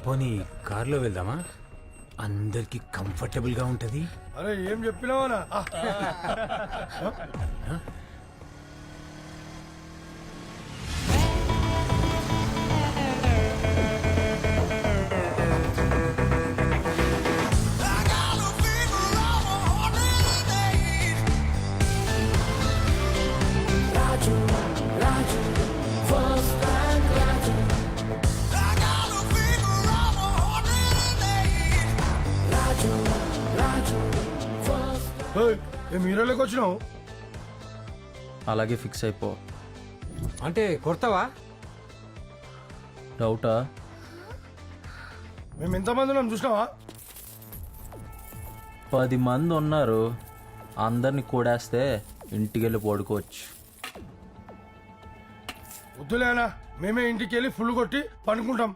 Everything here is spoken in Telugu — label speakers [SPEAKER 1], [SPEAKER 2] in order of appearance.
[SPEAKER 1] పోనీ కార్లో వెళ్దామా? అందరికి కంఫర్టబుల్ గా ఉంటది.
[SPEAKER 2] అరే ఏం చెప్పినావనా? ఏం హీరోలోకి వచ్చినావు?
[SPEAKER 3] అలాగే ఫిక్స్ అయిపో.
[SPEAKER 1] అంటే కొడతావా?
[SPEAKER 3] డౌటా?
[SPEAKER 2] మేము ఎంతమంది ఉన్నాం చూసినావా?
[SPEAKER 3] 10 మంది ఉన్నారు. అందరిని కూడేస్తే ఇంటికి వెళ్ళి పడుకోవచ్చు.
[SPEAKER 2] వద్దులేనా, మేమే ఇంటికి వెళ్ళి ఫుల్ కొట్టి పండుకుంటాం.